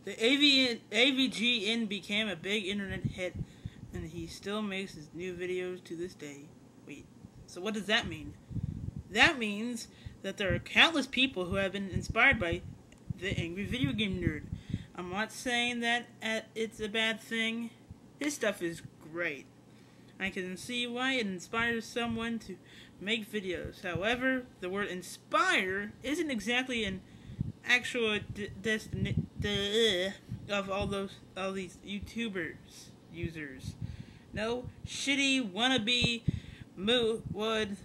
The AVGN became a big internet hit, and he still makes his new videos to this day. Wait, so what does that mean? That means that there are countless people who have been inspired by the Angry Video Game Nerd. I'm not saying that it's a bad thing. His stuff is great. I can see why it inspires someone to make videos. However, the word inspire isn't exactly an actual destination of all these YouTubers users. No, shitty wannabe would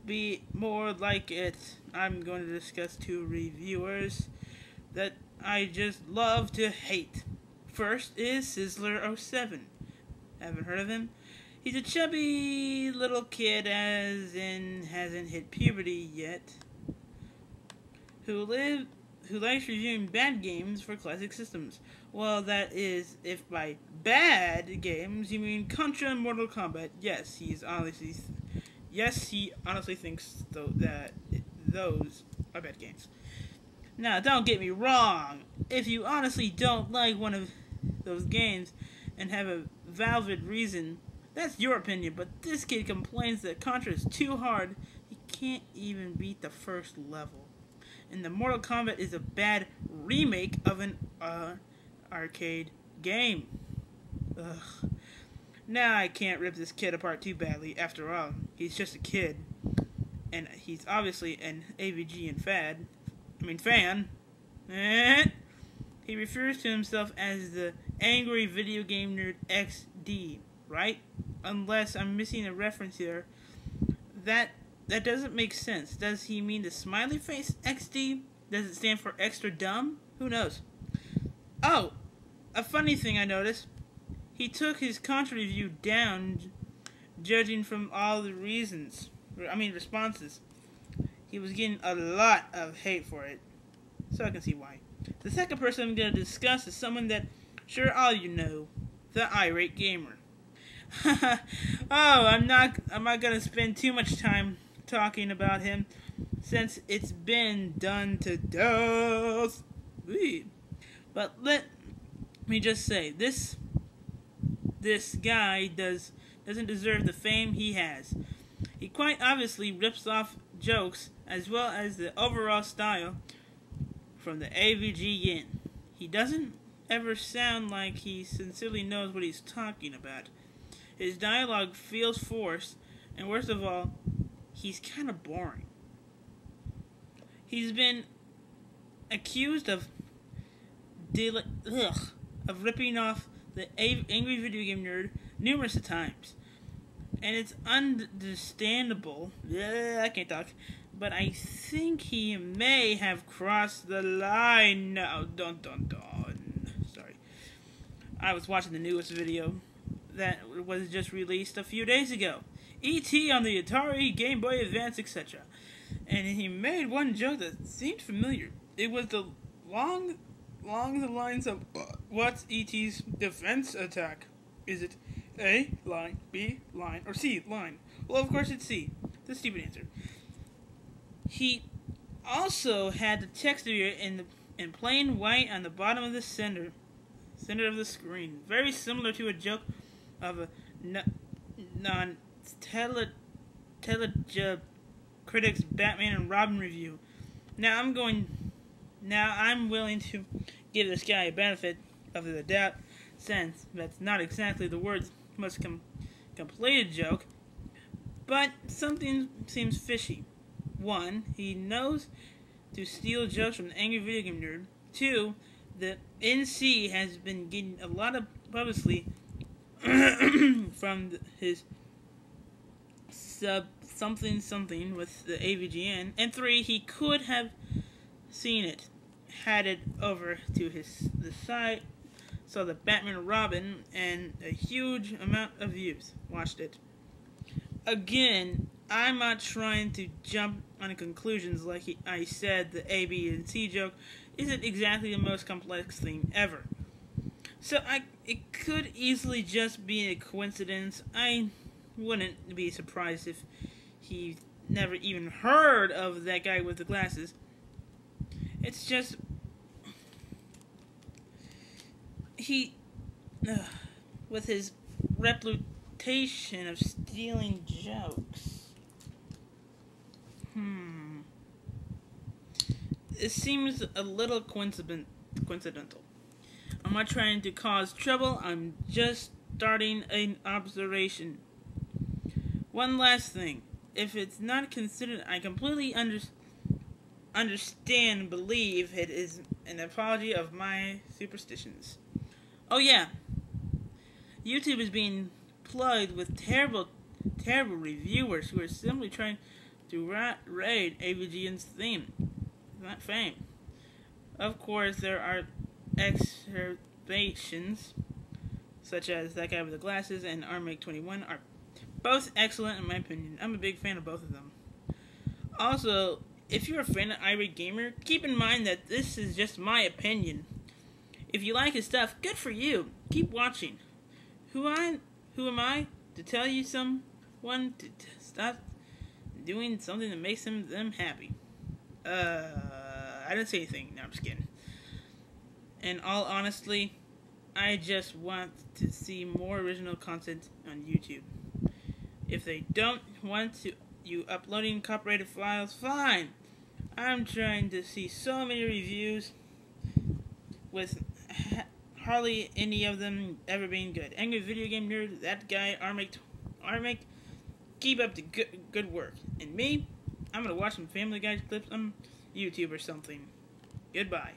be more like it. I'm going to discuss two reviewers that I just love to hate. First is Sizzler07. Haven't heard of him? He's a chubby little kid, as in hasn't hit puberty yet, who likes reviewing bad games for classic systems. Well, that is, if by bad games you mean Contra and Mortal Kombat. Yes, he honestly thinks that those are bad games. Now, don't get me wrong. If you honestly don't like one of those games and have a valid reason, that's your opinion. But this kid complains that Contra is too hard. He can't even beat the first level. And the Mortal Kombat is a bad remake of an arcade game. Ugh. Now I can't rip this kid apart too badly. After all, he's just a kid. And he's obviously an AVGN fan. He refers to himself as the Angry Video Game Nerd XD, right? Unless I'm missing a reference here. That doesn't make sense. Does he mean the smiley face XD? Does it stand for extra dumb? Who knows? Oh, a funny thing I noticed. He took his Contra review down, judging from all the responses. He was getting a lot of hate for it, so I can see why. The second person I'm going to discuss is someone that sure all you know, the Irate Gamer. I'm not going to spend too much time talking about him, since it's been done to death. But let me just say, this guy doesn't deserve the fame he has. He quite obviously rips off jokes as well as the overall style from the AVGN. He doesn't ever sound like he sincerely knows what he's talking about. His dialogue feels forced, and worst of all, he's kind of boring. He's been accused of ripping off the Angry Video Game Nerd numerous times. And it's understandable. I can't talk. But I think he may have crossed the line now. Dun. Sorry. I was watching the newest video that was just released a few days ago. E.T. on the Atari, Game Boy Advance, etc. And he made one joke that seemed familiar. It was along the lines of, what's E.T.'s defense attack? Is it A, line, B, line, or C, line? Well, of course it's C. The stupid answer. He also had the text area in plain white on the bottom of the center of the screen. Very similar to a joke of a non-Telecritics Batman and Robin review. Now I'm willing to give this guy a benefit of the doubt, since that's not exactly the words most completed joke, but something seems fishy. 1, he knows to steal jokes from the Angry Video Game Nerd. 2, the NC has been getting a lot of publicity from his sub something with the AVGN. And 3, he could have seen it, had it over to the site, saw the Batman and Robin, and a huge amount of views watched it. Again, I'm not trying to jump on conclusions like I said the A, B, and C joke isn't exactly the most complex thing ever. So it could easily just be a coincidence. I wouldn't be surprised if he never even heard of that guy with the glasses. It's just ugh, with his reputation of stealing jokes. It seems a little coincidental. I'm not trying to cause trouble, I'm just starting an observation. One last thing. If it's not considered, I completely understand and believe it is an apology of my superstitions. Oh yeah, YouTube is being plugged with terrible reviewers who are simply trying to raid AVGN's theme, not fame. Of course, there are exacerbations, such as that guy with the glasses and Armake21 are both excellent in my opinion. I'm a big fan of both of them. Also, if you're a fan of Irate Gamer, keep in mind that this is just my opinion. If you like his stuff, good for you. Keep watching. Who am I to tell you someone to stop doing something that makes them happy? I didn't say anything. No, I'm just kidding. In all honesty, I just want to see more original content on YouTube. If they don't want you uploading copyrighted files, fine. I'm trying to see so many reviews with hardly any of them ever being good. Angry Video Game Nerd, that guy, Armake, keep up the good work. And me, I'm gonna watch some Family Guy clips on YouTube or something. Goodbye.